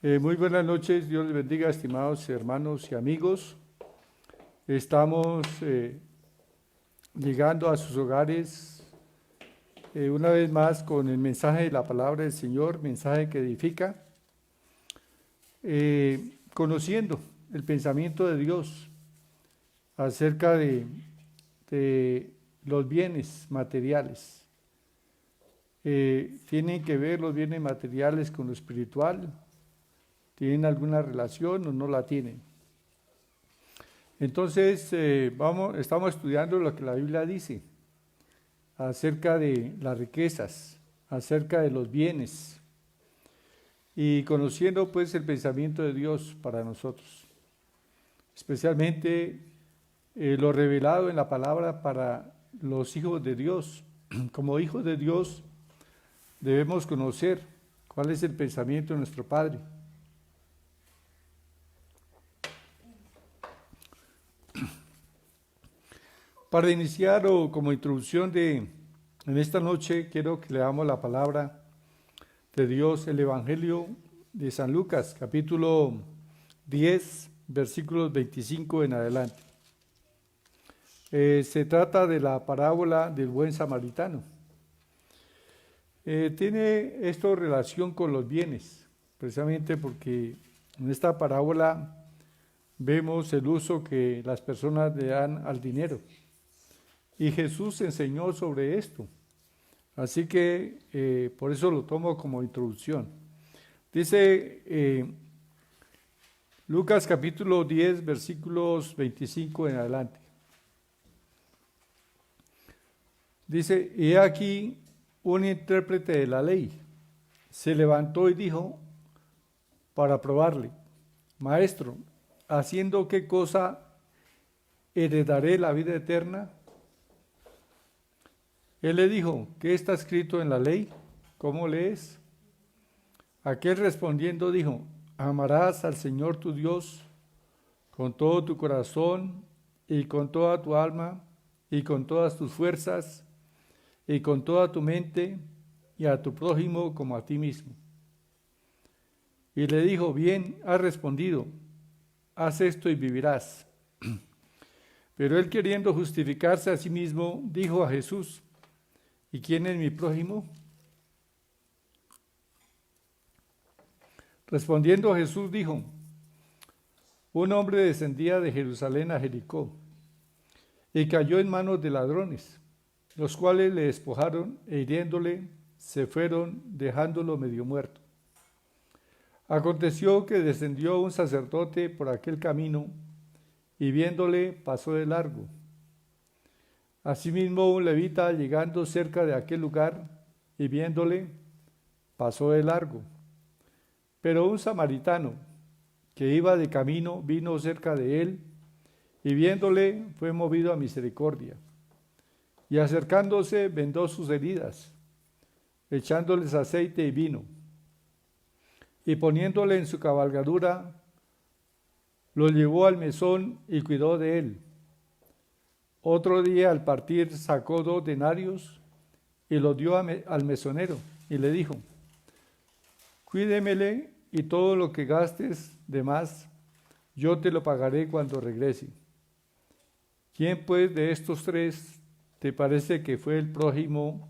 Muy buenas noches, Dios les bendiga, estimados hermanos y amigos. Estamos llegando a sus hogares una vez más con el mensaje de la palabra del Señor, mensaje que edifica, conociendo el pensamiento de Dios acerca de los bienes materiales. ¿Tienen que ver los bienes materiales con lo espiritual? ¿Tienen alguna relación o no la tienen? Entonces, estamos estudiando lo que la Biblia dice acerca de las riquezas, acerca de los bienes y conociendo pues el pensamiento de Dios para nosotros, especialmente lo revelado en la palabra para los hijos de Dios. Como hijos de Dios debemos conocer cuál es el pensamiento de nuestro Padre. Para iniciar o como introducción en esta noche, quiero que leamos la palabra de Dios, el Evangelio de San Lucas, capítulo 10, versículos 25 en adelante. Se trata de la parábola del buen samaritano. Tiene esto relación con los bienes, precisamente porque en esta parábola vemos el uso que las personas le dan al dinero. Y Jesús enseñó sobre esto. Así que por eso lo tomo como introducción. Dice Lucas capítulo 10, versículos 25 en adelante. Dice, y aquí un intérprete de la ley se levantó y dijo para probarle, Maestro, ¿haciendo qué cosa heredaré la vida eterna? Él le dijo, ¿qué está escrito en la ley? ¿Cómo lees? Aquel respondiendo dijo, amarás al Señor tu Dios con todo tu corazón y con toda tu alma y con todas tus fuerzas y con toda tu mente y a tu prójimo como a ti mismo. Y le dijo, bien, has respondido, haz esto y vivirás. Pero él queriendo justificarse a sí mismo, dijo a Jesús, ¿y quién es mi prójimo? Respondiendo Jesús dijo, un hombre descendía de Jerusalén a Jericó y cayó en manos de ladrones, los cuales le despojaron e hiriéndole se fueron dejándolo medio muerto. Aconteció que descendió un sacerdote por aquel camino y viéndole pasó de largo. Asimismo un levita llegando cerca de aquel lugar y viéndole pasó de largo. Pero un samaritano que iba de camino vino cerca de él y viéndole fue movido a misericordia. Y acercándose vendó sus heridas, echándoles aceite y vino. Y poniéndole en su cabalgadura, lo llevó al mesón y cuidó de él. Otro día al partir sacó 2 denarios y los dio al mesonero y le dijo, cuídemele y todo lo que gastes de más, yo te lo pagaré cuando regrese. ¿Quién pues de estos 3 te parece que fue el prójimo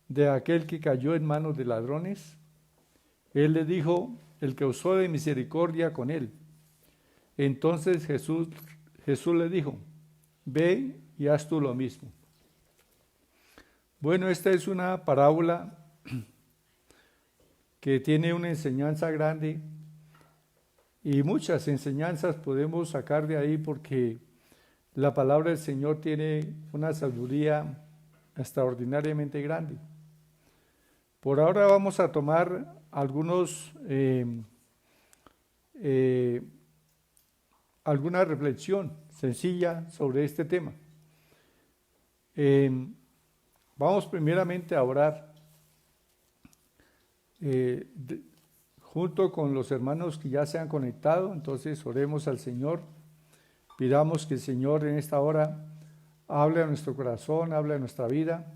de aquel que cayó en manos de ladrones? Él le dijo, el que usó de misericordia con él. Entonces Jesús le dijo, ve y haz tú lo mismo. Bueno, esta es una parábola que tiene una enseñanza grande y muchas enseñanzas podemos sacar de ahí porque la palabra del Señor tiene una sabiduría extraordinariamente grande. Por ahora vamos a tomar alguna reflexión sencilla sobre este tema. Vamos primeramente a orar junto con los hermanos que ya se han conectado, entonces oremos al Señor, pidamos que el Señor en esta hora hable a nuestro corazón, hable a nuestra vida,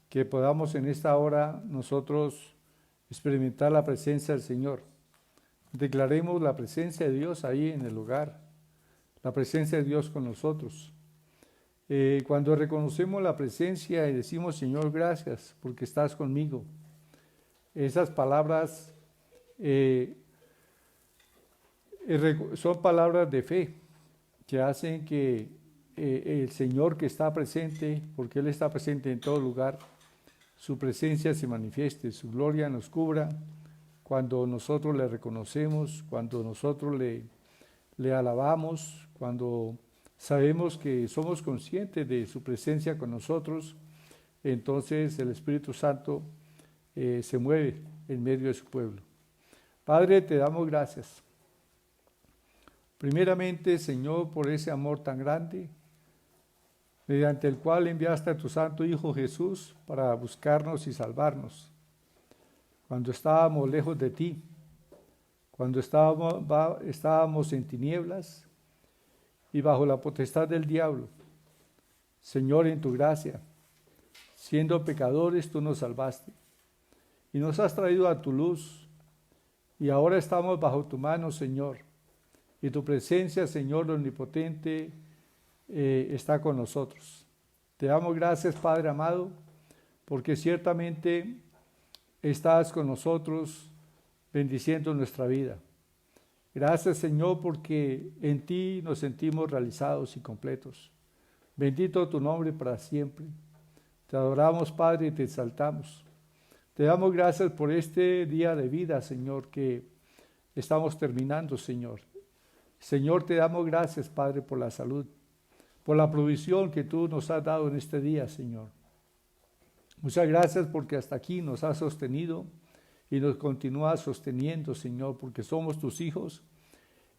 que podamos en esta hora nosotros experimentar la presencia del Señor. declaremos la presencia de Dios ahí en el hogar, la presencia de Dios con nosotros. Cuando reconocemos la presencia y decimos, Señor, gracias porque estás conmigo, esas palabras son palabras de fe que hacen que el Señor que está presente, porque Él está presente en todo lugar, su presencia se manifieste, su gloria nos cubra cuando nosotros le reconocemos, cuando nosotros le alabamos, cuando sabemos que somos conscientes de su presencia con nosotros, entonces el Espíritu Santo se mueve en medio de su pueblo. Padre, te damos gracias. Primeramente, Señor, por ese amor tan grande, mediante el cual enviaste a tu Santo Hijo Jesús para buscarnos y salvarnos. Cuando estábamos lejos de ti, cuando estábamos en tinieblas y bajo la potestad del diablo, Señor, en tu gracia, siendo pecadores, tú nos salvaste y nos has traído a tu luz y ahora estamos bajo tu mano, Señor, y tu presencia, Señor omnipotente, está con nosotros. Te damos gracias, Padre amado, porque ciertamente estás con nosotros bendiciendo nuestra vida. Gracias, Señor, porque en ti nos sentimos realizados y completos. Bendito tu nombre para siempre. Te adoramos, Padre, y te exaltamos. Te damos gracias por este día de vida, Señor, que estamos terminando, Señor. Señor, te damos gracias, Padre, por la salud, por la provisión que tú nos has dado en este día, Señor. Muchas gracias porque hasta aquí nos has sostenido y nos continúas sosteniendo, Señor, porque somos tus hijos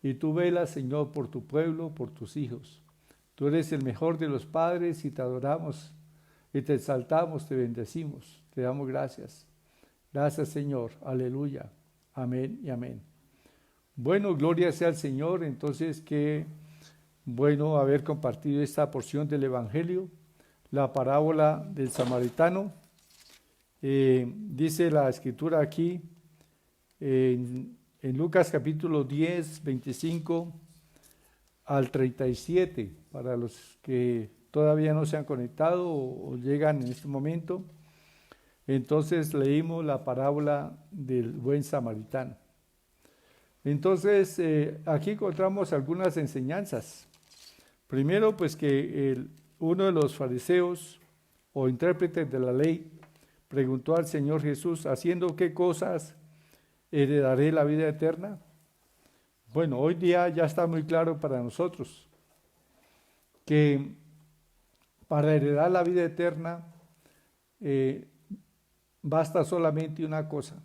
y tú velas, Señor, por tu pueblo, por tus hijos. Tú eres el mejor de los padres y te adoramos y te exaltamos, te bendecimos, te damos gracias. Gracias, Señor. Aleluya. Amén y amén. Bueno, gloria sea al Señor. Entonces, qué bueno haber compartido esta porción del Evangelio, la parábola del samaritano. Dice la Escritura aquí, en Lucas capítulo 10, 25 al 37, para los que todavía no se han conectado o llegan en este momento. Entonces leímos la parábola del buen samaritano. Entonces, aquí encontramos algunas enseñanzas. Primero, pues que uno de los fariseos o intérpretes de la ley preguntó al Señor Jesús, ¿haciendo qué cosas heredaré la vida eterna? Bueno, hoy día ya está muy claro para nosotros que para heredar la vida eterna basta solamente una cosa: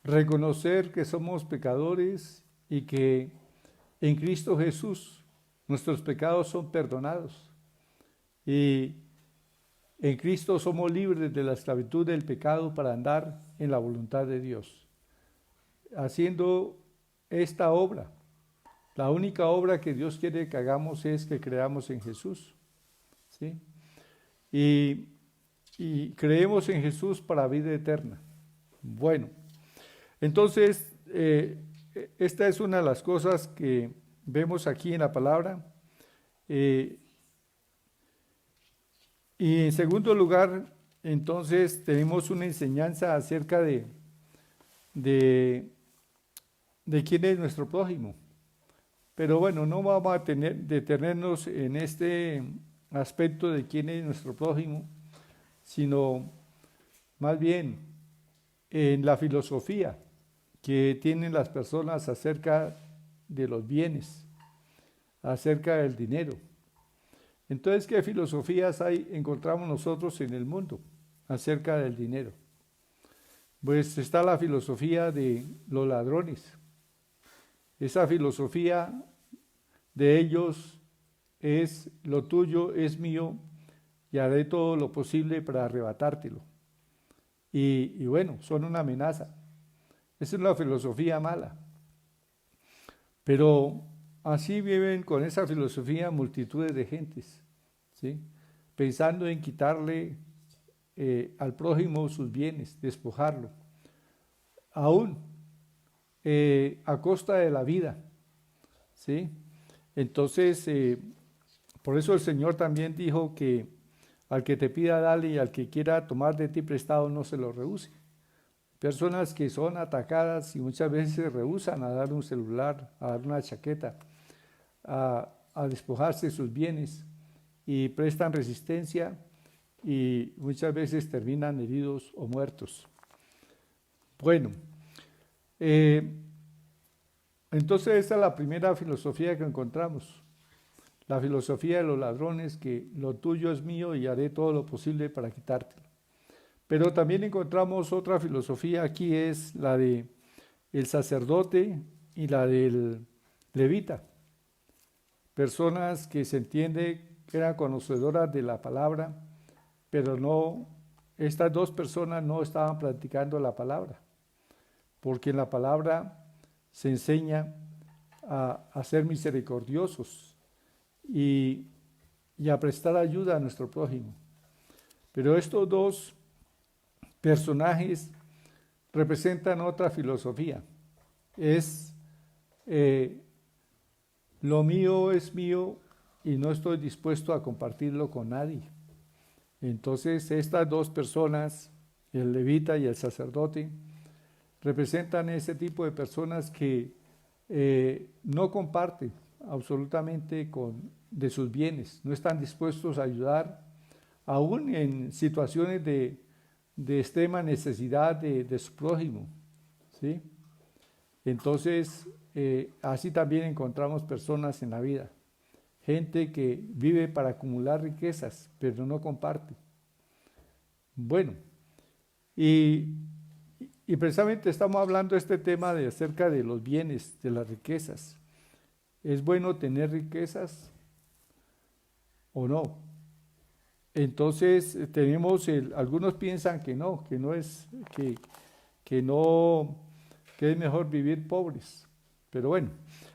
reconocer que somos pecadores y que en Cristo Jesús nuestros pecados son perdonados. Y en Cristo somos libres de la esclavitud del pecado para andar en la voluntad de Dios. Haciendo esta obra, la única obra que Dios quiere que hagamos es que creamos en Jesús. ¿Sí? Y creemos en Jesús para vida eterna. Bueno, entonces, esta es una de las cosas que vemos aquí en la palabra. Y en segundo lugar, entonces, tenemos una enseñanza acerca de quién es nuestro prójimo. Pero bueno, no vamos a detenernos en este aspecto de quién es nuestro prójimo, sino más bien en la filosofía que tienen las personas acerca de los bienes, acerca del dinero. Entonces, ¿qué filosofías encontramos nosotros en el mundo acerca del dinero? Pues está la filosofía de los ladrones. Esa filosofía de ellos es: lo tuyo es mío y haré todo lo posible para arrebatártelo. Y bueno, son una amenaza. Esa es una filosofía mala. Pero así viven con esa filosofía multitudes de gentes, ¿sí? Pensando en quitarle al prójimo sus bienes, despojarlo. Aún a costa de la vida, ¿sí? Entonces, por eso el Señor también dijo que al que te pida dale y al que quiera tomar de ti prestado no se lo rehúse. Personas que son atacadas y muchas veces se rehúsan a dar un celular, a dar una chaqueta, a despojarse de sus bienes y prestan resistencia y muchas veces terminan heridos o muertos. Bueno, entonces esta es la primera filosofía que encontramos. La filosofía de los ladrones, que lo tuyo es mío y haré todo lo posible para quitártelo. Pero también encontramos otra filosofía aquí, es la de el sacerdote y la del levita. Personas que se entiende que eran conocedoras de la palabra, pero no, estas dos personas no estaban practicando la palabra, porque en la palabra se enseña a ser misericordiosos y a prestar ayuda a nuestro prójimo. Pero estos dos personajes representan otra filosofía. Es lo mío es mío y no estoy dispuesto a compartirlo con nadie. Entonces estas dos personas, el levita y el sacerdote, representan ese tipo de personas que no comparten absolutamente de sus bienes, no están dispuestos a ayudar, aún en situaciones de extrema necesidad de su prójimo, ¿sí? Entonces, así también encontramos personas en la vida, gente que vive para acumular riquezas, pero no comparte. Bueno, y precisamente estamos hablando de este tema acerca de los bienes, de las riquezas. ¿Es bueno tener riquezas o no? Entonces tenemos algunos piensan que no es que es mejor vivir pobres. Pero bueno,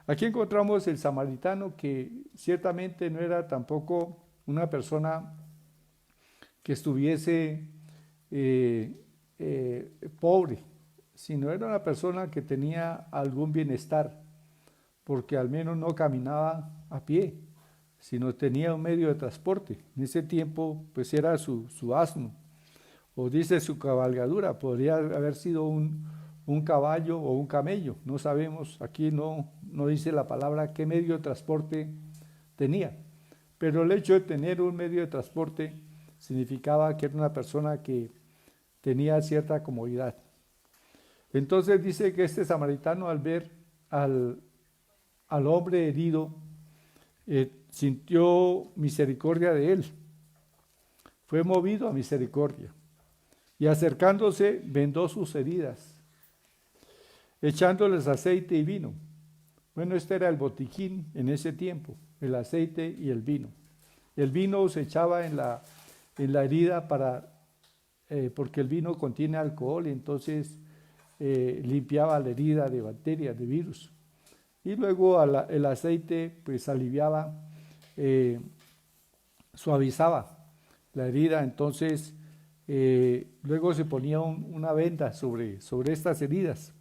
aquí encontramos el samaritano, que ciertamente no era tampoco una persona que estuviese pobre, sino era una persona que tenía algún bienestar, porque al menos no caminaba a pie, sino tenía un medio de transporte. En ese tiempo pues era su asno, o dice su cabalgadura, podría haber sido un caballo o un camello, no sabemos, aquí no dice la palabra qué medio de transporte tenía, pero el hecho de tener un medio de transporte significaba que era una persona que tenía cierta comodidad. Entonces dice que este samaritano, al ver al hombre herido, sintió misericordia de él, fue movido a misericordia y acercándose vendó sus heridas, echándoles aceite y vino. Bueno, este era el botiquín en ese tiempo, el aceite y el vino. El vino se echaba en la herida porque el vino contiene alcohol y entonces limpiaba la herida de bacterias, de virus. Y luego el aceite pues aliviaba, suavizaba la herida, entonces luego se ponía una venda sobre estas heridas.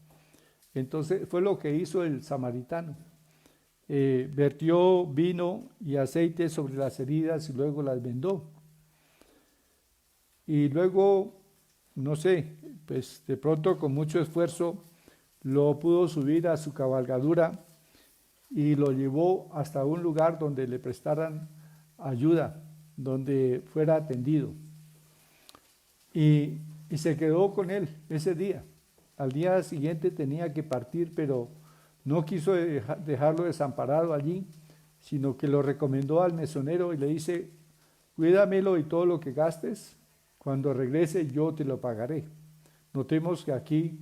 Entonces fue lo que hizo el samaritano. Vertió vino y aceite sobre las heridas y luego las vendó. Y luego, no sé, pues de pronto con mucho esfuerzo lo pudo subir a su cabalgadura y lo llevó hasta un lugar donde le prestaran ayuda, donde fuera atendido. Y se quedó con él ese día. Al día siguiente tenía que partir, pero no quiso dejarlo desamparado allí, sino que lo recomendó al mesonero y le dice: cuídamelo y todo lo que gastes, cuando regrese yo te lo pagaré. Notemos que aquí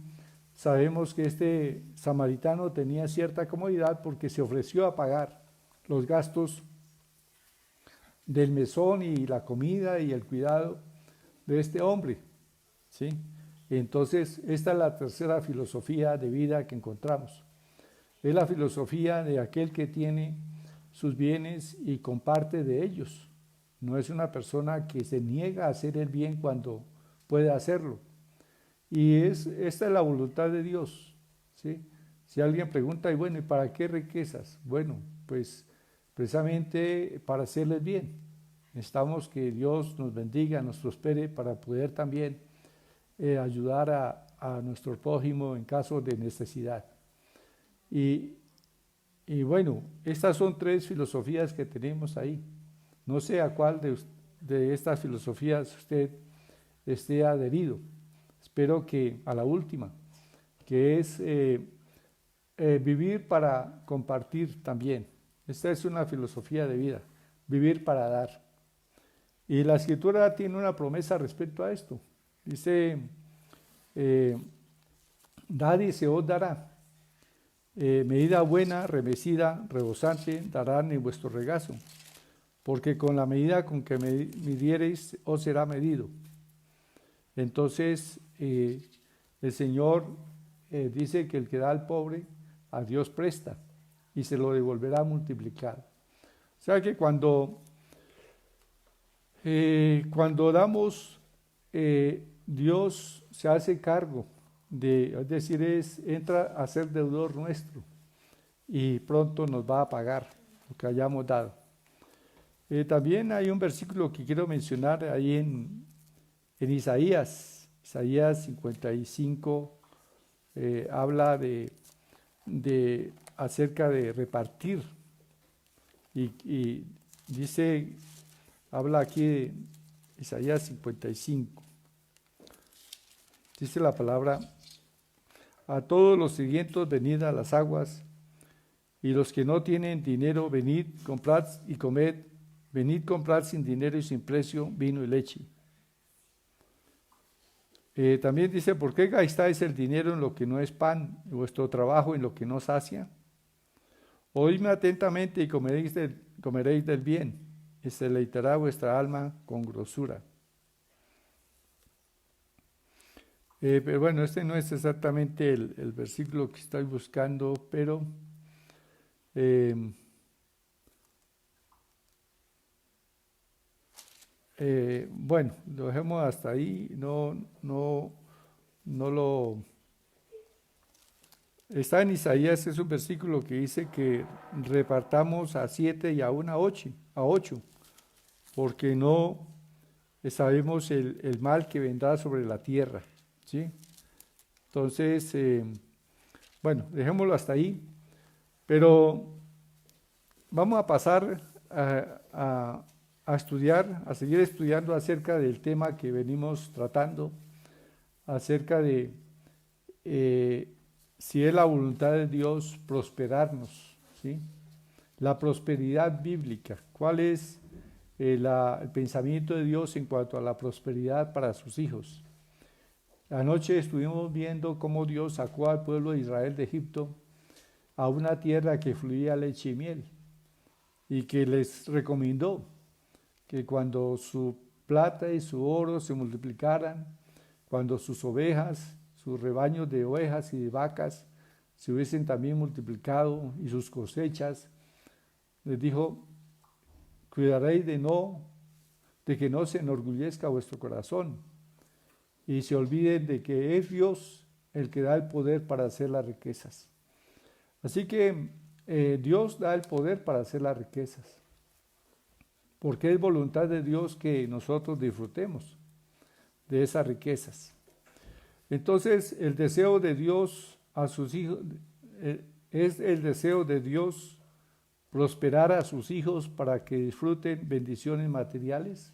sabemos que este samaritano tenía cierta comodidad porque se ofreció a pagar los gastos del mesón y la comida y el cuidado de este hombre, ¿sí? Entonces, esta es la tercera filosofía de vida que encontramos. Es la filosofía de aquel que tiene sus bienes y comparte de ellos. No es una persona que se niega a hacer el bien cuando puede hacerlo. Y esta es la voluntad de Dios, ¿sí? Si alguien pregunta, y bueno, ¿y para qué riquezas? Bueno, pues precisamente para hacerles bien. Necesitamos que Dios nos bendiga, nos prospere para poder también ayudar a nuestro prójimo en caso de necesidad. Y, y bueno, estas son 3 filosofías que tenemos ahí. No sé a cuál de estas filosofías usted esté adherido. Espero que a la última, que es vivir para compartir también. Esta es una filosofía de vida, vivir para dar. Y la Escritura tiene una promesa respecto a esto. Dice, dad y se os dará. Medida buena, remecida, rebosante, darán en vuestro regazo. Porque con la medida con que midiereis, os será medido. Entonces, el Señor dice que el que da al pobre, a Dios presta y se lo devolverá multiplicado. O sea que cuando damos, Dios se hace cargo es decir, entra a ser deudor nuestro y pronto nos va a pagar lo que hayamos dado. También hay un versículo que quiero mencionar ahí en Isaías 55, habla acerca de repartir y dice, habla aquí de Isaías 55, dice la palabra: a todos los sedientos venid a las aguas, y los que no tienen dinero venid, comprad y comed, venid comprad sin dinero y sin precio vino y leche. También dice, ¿por qué gastáis el dinero en lo que no es pan, y vuestro trabajo en lo que no sacia? Oídme atentamente y comeréis del bien, y se deleitará vuestra alma con grosura. Pero bueno, este no es exactamente el versículo que estoy buscando, pero bueno, lo dejemos hasta ahí. No lo... Está en Isaías, es un versículo que dice que repartamos a 7 y aún a 8, porque no sabemos el mal que vendrá sobre la tierra, ¿sí? Entonces, bueno, dejémoslo hasta ahí, pero vamos a pasar a estudiar, a seguir estudiando acerca del tema que venimos tratando, acerca de si es la voluntad de Dios prosperarnos, ¿sí? La prosperidad bíblica, ¿cuál es el pensamiento de Dios en cuanto a la prosperidad para sus hijos? Anoche estuvimos viendo cómo Dios sacó al pueblo de Israel de Egipto a una tierra que fluía leche y miel, y que les recomendó que cuando su plata y su oro se multiplicaran, cuando sus ovejas, sus rebaños de ovejas y de vacas se hubiesen también multiplicado y sus cosechas, les dijo, cuidaréis de que no se enorgullezca vuestro corazón y se olviden de que es Dios el que da el poder para hacer las riquezas. Así que Dios da el poder para hacer las riquezas, porque es voluntad de Dios que nosotros disfrutemos de esas riquezas. Entonces, el deseo de Dios a sus hijos, es el deseo de Dios prosperar a sus hijos para que disfruten bendiciones materiales.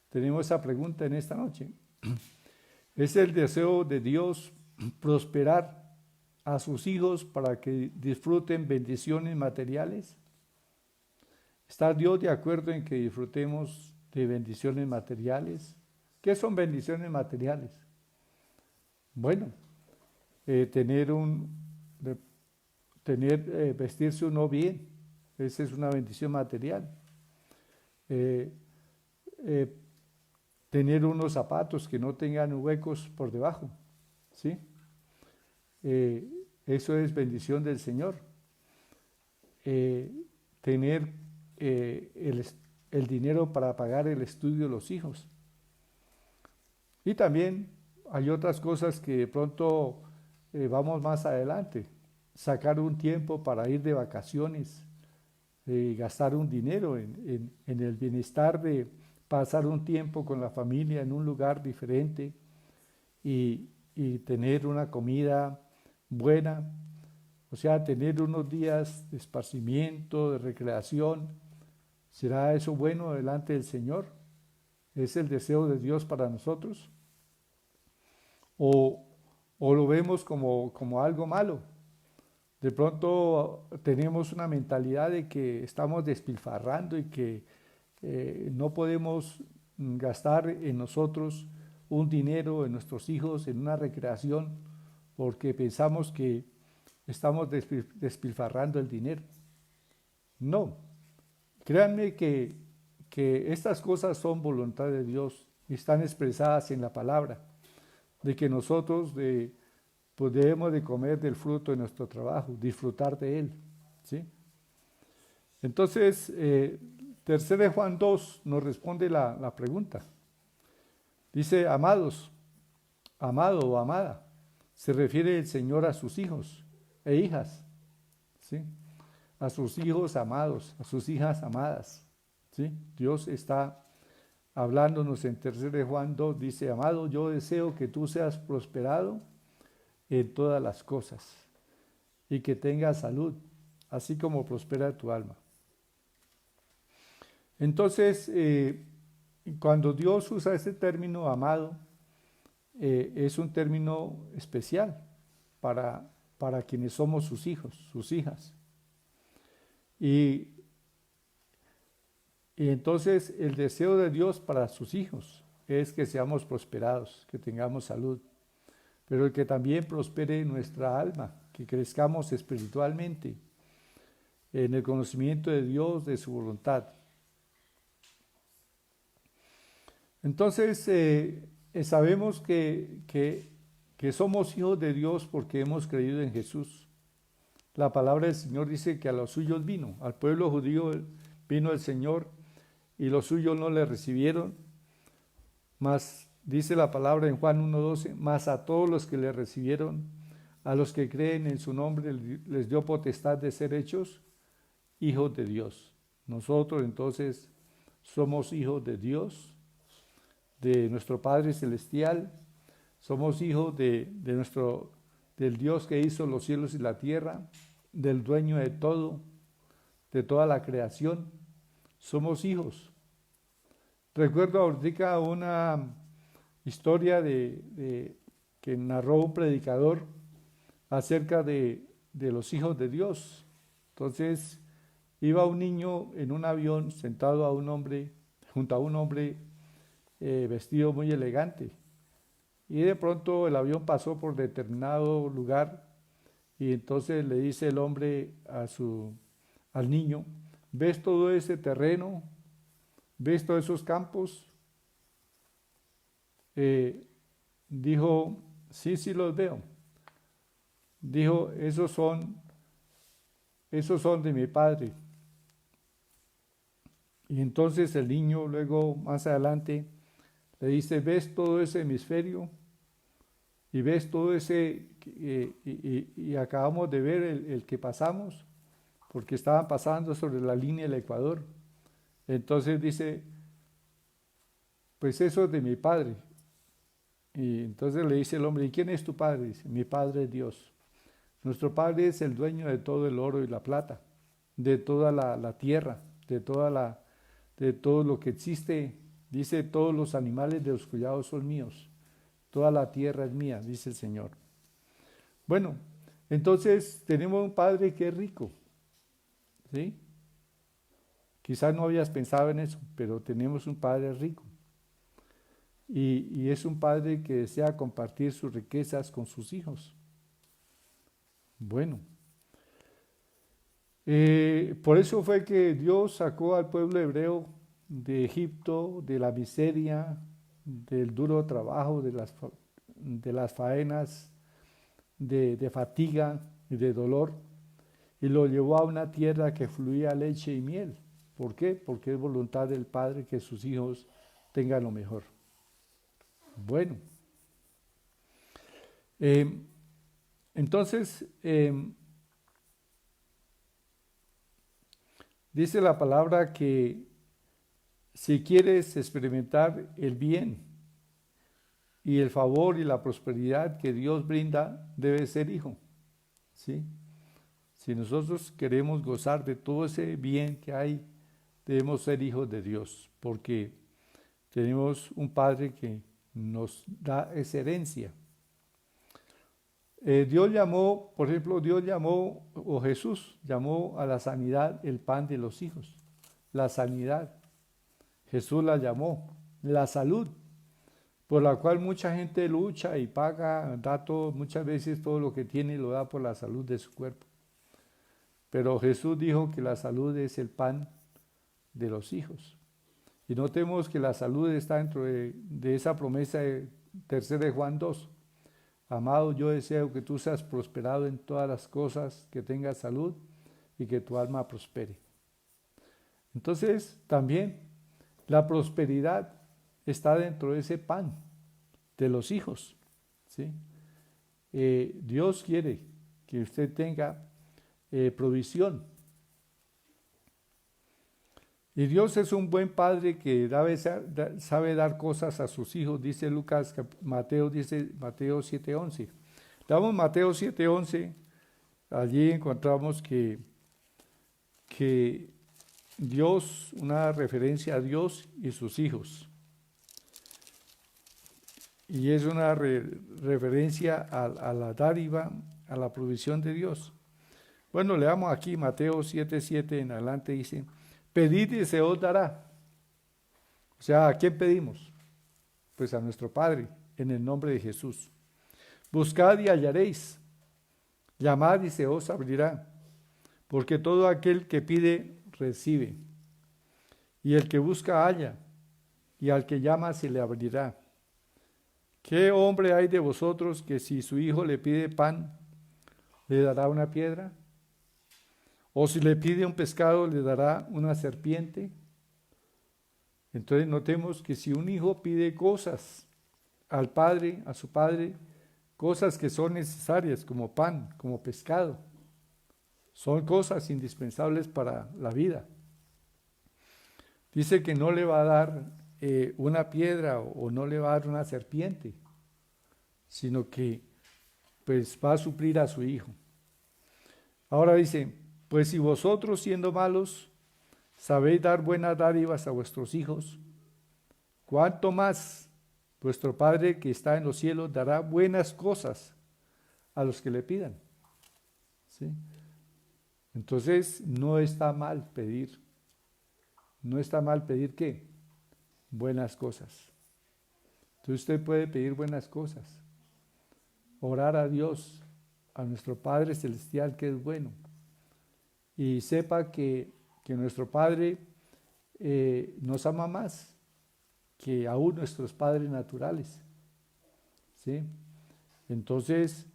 Tenemos esa pregunta en esta noche. ¿Es el deseo de Dios prosperar a sus hijos para que disfruten bendiciones materiales? ¿Está Dios de acuerdo en que disfrutemos de bendiciones materiales? ¿Qué son bendiciones materiales? Bueno, vestirse uno bien, esa es una bendición material. Tener unos zapatos que no tengan huecos por debajo, ¿sí? Eso es bendición del Señor. Tener el dinero para pagar el estudio de los hijos. Y también hay otras cosas que de pronto vamos más adelante. sacar un tiempo para ir de vacaciones, gastar un dinero en el bienestar de pasar un tiempo con la familia en un lugar diferente y tener una comida buena, o sea, tener unos días de esparcimiento, de recreación. ¿Será eso bueno delante del Señor? ¿Es el deseo de Dios para nosotros? ¿O, o lo vemos como algo malo? De pronto tenemos una mentalidad de que estamos despilfarrando y que no podemos gastar en nosotros un dinero, en nuestros hijos, en una recreación, porque pensamos que estamos despilfarrando el dinero. No, créanme que estas cosas son voluntad de Dios y están expresadas en la palabra, de que nosotros pues debemos de comer del fruto de nuestro trabajo, disfrutar de él, ¿sí? Entonces, 3 de Juan 2 nos responde la pregunta. Dice, amados, amado o amada, se refiere el Señor a sus hijos e hijas, ¿sí? A sus hijos amados, a sus hijas amadas, ¿sí? Dios está hablándonos en 3 de Juan 2, dice, amado, yo deseo que tú seas prosperado en todas las cosas y que tengas salud, así como prospera tu alma. Entonces, cuando Dios usa este término amado, es un término especial para quienes somos sus hijos, sus hijas. Y entonces el deseo de Dios para sus hijos es que seamos prosperados, que tengamos salud, pero que también prospere nuestra alma, que crezcamos espiritualmente en el conocimiento de Dios, de su voluntad. Entonces, sabemos que somos hijos de Dios porque hemos creído en Jesús. La palabra del Señor dice que a los suyos vino, al pueblo judío vino el Señor y los suyos no le recibieron, mas dice la palabra en Juan 1:12, mas a todos los que le recibieron, a los que creen en su nombre, les dio potestad de ser hechos hijos de Dios. Nosotros entonces somos hijos de Dios, de nuestro Padre Celestial, somos hijos del Dios que hizo los cielos y la tierra, del dueño de todo, de toda la creación. Somos hijos. Recuerdo ahorita una historia que narró un predicador acerca de los hijos de Dios. Entonces, iba un niño en un avión sentado junto a un hombre vestido muy elegante. Y de pronto el avión pasó por determinado lugar y entonces le dice el hombre al niño, ¿ves todo ese terreno? ¿Ves todos esos campos? Dijo, sí los veo. Dijo, esos son de mi padre. Y entonces el niño luego más adelante le dice, ¿ves todo ese hemisferio? Y ves todo ese, y acabamos de ver el que pasamos, porque estaban pasando sobre la línea del Ecuador. Entonces dice, pues eso es de mi padre. Y entonces le dice el hombre, ¿y quién es tu padre? Dice, mi padre es Dios. Nuestro padre es el dueño de todo el oro y la plata, de toda la tierra, de todo lo que existe. Dice, todos los animales de los collados son míos. Toda la tierra es mía, dice el Señor. Bueno, entonces tenemos un Padre que es rico, ¿sí? Quizás no habías pensado en eso, pero tenemos un Padre rico. Y es un Padre que desea compartir sus riquezas con sus hijos. Bueno, por eso fue que Dios sacó al pueblo hebreo de Egipto, de la miseria, del duro trabajo, de las faenas, de fatiga y de dolor, y lo llevó a una tierra que fluía leche y miel. ¿Por qué? Porque es voluntad del Padre que sus hijos tengan lo mejor. Bueno, entonces Dice la palabra que si quieres experimentar el bien y el favor y la prosperidad que Dios brinda, debes ser hijo, ¿sí? Si nosotros queremos gozar de todo ese bien que hay, debemos ser hijos de Dios, porque tenemos un Padre que nos da esa herencia. Dios llamó, por ejemplo, o Jesús llamó a la sanidad el pan de los hijos. La sanidad, Jesús la llamó. La salud, por la cual mucha gente lucha y paga, muchas veces todo lo que tiene lo da por la salud de su cuerpo. Pero Jesús dijo que la salud es el pan de los hijos. Y notemos que la salud está dentro de esa promesa de 3 de Juan 2. Amado, yo deseo que tú seas prosperado en todas las cosas, que tengas salud y que tu alma prospere. Entonces, también la prosperidad está dentro de ese pan de los hijos, ¿sí? Dios quiere que usted tenga provisión. Y Dios es un buen padre que sabe dar cosas a sus hijos, dice Mateo 7:11. Damos Mateo 7:11, allí encontramos que Dios, una referencia a Dios y sus hijos. Y es una referencia a la dádiva, a la provisión de Dios. Bueno, leamos aquí Mateo 7:7 en adelante, dice: pedid y se os dará. O sea, ¿a quién pedimos? Pues a nuestro Padre, en el nombre de Jesús. Buscad y hallaréis, llamad y se os abrirá, porque todo aquel que pide, recibe, y el que busca, halla, y al que llama, se le abrirá. ¿Qué hombre hay de vosotros que si su hijo le pide pan, le dará una piedra? ¿O si le pide un pescado, le dará una serpiente? Entonces notemos que si un hijo pide cosas al padre, a su padre, cosas que son necesarias como pan, como pescado, son cosas indispensables para la vida. Dice que no le va a dar una piedra o no le va a dar una serpiente, sino que pues va a suplir a su hijo. Ahora dice: pues si vosotros, siendo malos, sabéis dar buenas dádivas a vuestros hijos, ¿cuánto más vuestro Padre que está en los cielos dará buenas cosas a los que le pidan? ¿Sí? Entonces no está mal pedir. No está mal pedir ¿qué? Buenas cosas. Entonces usted puede pedir buenas cosas. Orar a Dios, a nuestro Padre Celestial, que es bueno. Y sepa que nuestro Padre nos ama más que aún nuestros padres naturales, ¿sí? Entonces,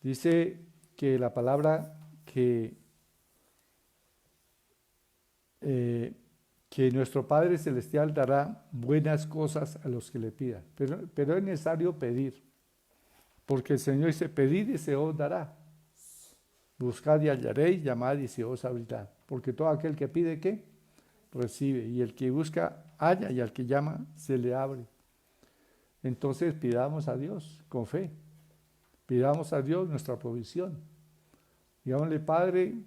dice que la palabra que nuestro Padre Celestial dará buenas cosas a los que le pidan. Pero es necesario pedir, porque el Señor dice: pedid y se os dará. Buscad y hallaréis, llamad y se os abrirá. Porque todo aquel que pide, ¿qué? Recibe. Y el que busca, halla, y al que llama, se le abre. Entonces pidamos a Dios con fe. Pidamos a Dios nuestra provisión. Digámosle: Padre,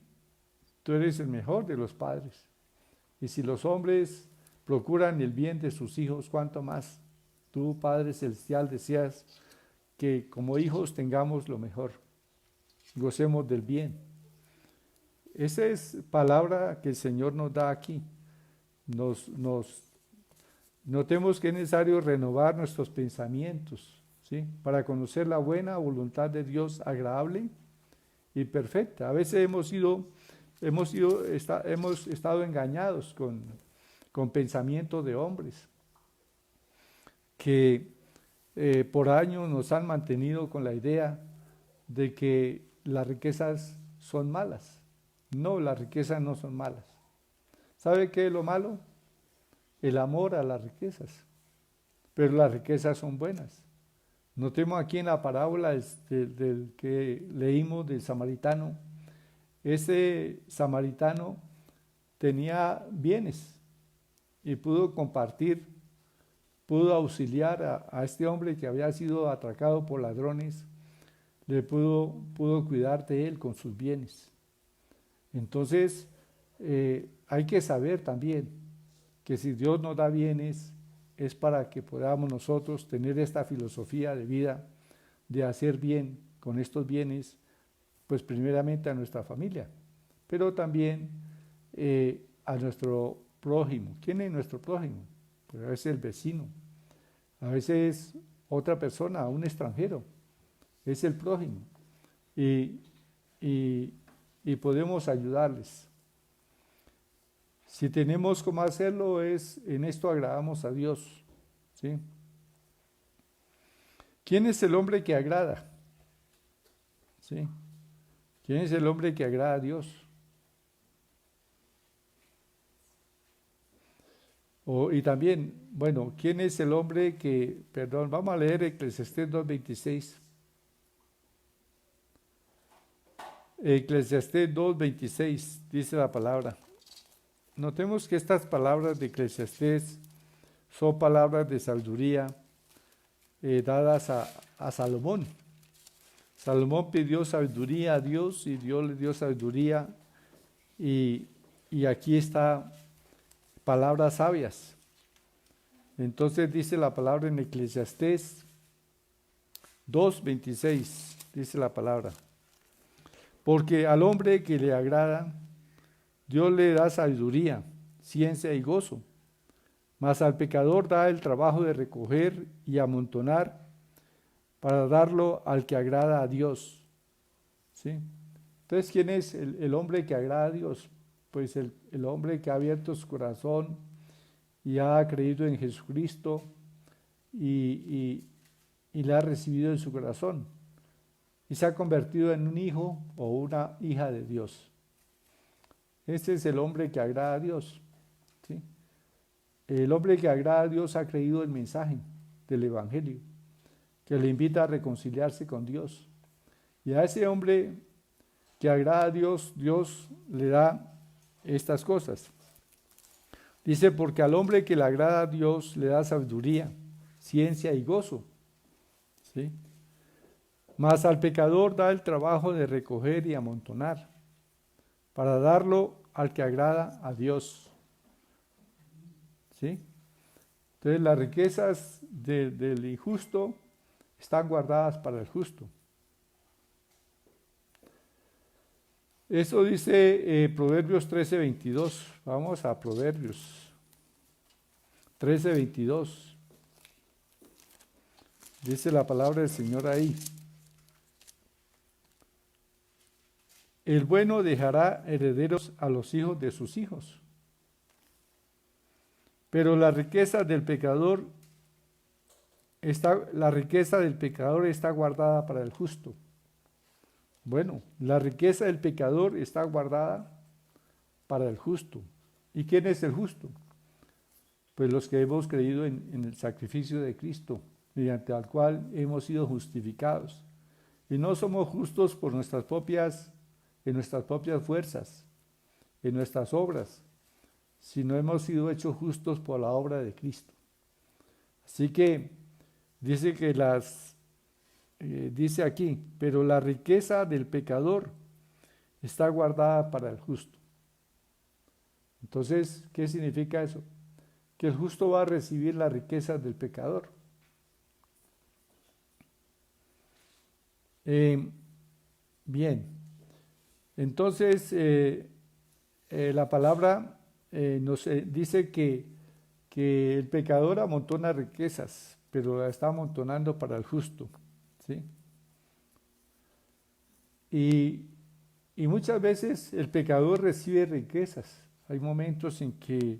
tú eres el mejor de los padres. Y si los hombres procuran el bien de sus hijos, ¿cuánto más tú, Padre Celestial, deseas que como hijos tengamos lo mejor? Gocemos del bien. Esa es palabra que el Señor nos da aquí. Notemos que es necesario renovar nuestros pensamientos, ¿sí? Para conocer la buena voluntad de Dios, agradable y perfecta. A veces hemos estado engañados con pensamientos de hombres que por años nos han mantenido con la idea de que las riquezas son malas. No, las riquezas no son malas. ¿Sabe qué es lo malo? El amor a las riquezas. Pero las riquezas son buenas. Notemos aquí en la parábola del que leímos del samaritano. Ese samaritano tenía bienes y pudo compartir, pudo auxiliar a este hombre que había sido atracado por ladrones, pudo cuidar de él con sus bienes. Entonces, hay que saber también que si Dios nos da bienes, es para que podamos nosotros tener esta filosofía de vida, de hacer bien con estos bienes, pues primeramente a nuestra familia, pero también a nuestro prójimo. ¿Quién es nuestro prójimo? Pues a veces el vecino, a veces otra persona, un extranjero, es el prójimo. Y podemos ayudarles. Si tenemos cómo hacerlo, en esto agradamos a Dios, ¿sí? ¿Quién es el hombre que agrada? ¿Sí? ¿Quién es el hombre que agrada a Dios? Y también, bueno, ¿quién es el hombre vamos a leer Eclesiastés 2:26. Eclesiastés 2:26 dice la palabra. Notemos que estas palabras de Eclesiastés son palabras de sabiduría dadas a Salomón. Salomón pidió sabiduría a Dios y Dios le dio sabiduría, y aquí está palabras sabias. Entonces dice la palabra en Eclesiastés 2:26, dice la palabra. Porque al hombre que le agrada, Dios le da sabiduría, ciencia y gozo, mas al pecador da el trabajo de recoger y amontonar para darlo al que agrada a Dios. ¿Sí? Entonces, ¿quién es el hombre que agrada a Dios? Pues el hombre que ha abierto su corazón y ha creído en Jesucristo y le ha recibido en su corazón y se ha convertido en un hijo o una hija de Dios. Este es el hombre que agrada a Dios, ¿sí? El hombre que agrada a Dios ha creído el mensaje del Evangelio, que le invita a reconciliarse con Dios. Y a ese hombre que agrada a Dios, Dios le da estas cosas. Dice, porque al hombre que le agrada a Dios le da sabiduría, ciencia y gozo, ¿sí? Mas al pecador da el trabajo de recoger y amontonar, para darlo al que agrada a Dios. ¿Sí? Entonces las riquezas del injusto están guardadas para el justo. Eso dice Proverbios 13:22. Vamos a Proverbios 13:22. Dice la palabra del Señor ahí. El bueno dejará herederos a los hijos de sus hijos, pero la riqueza del pecador está guardada para el justo. Bueno, la riqueza del pecador está guardada para el justo. ¿Y quién es el justo? Pues los que hemos creído en el sacrificio de Cristo, mediante el cual hemos sido justificados. Y no somos justos por nuestras propias fuerzas, en nuestras obras, sino hemos sido hechos justos por la obra de Cristo. Así que dice dice aquí, pero la riqueza del pecador está guardada para el justo. Entonces, ¿qué significa eso? Que el justo va a recibir las riquezas del pecador. Bien, entonces la palabra nos dice que el pecador amontona riquezas, pero la está amontonando para el justo, ¿sí? Y muchas veces el pecador recibe riquezas. Hay momentos en que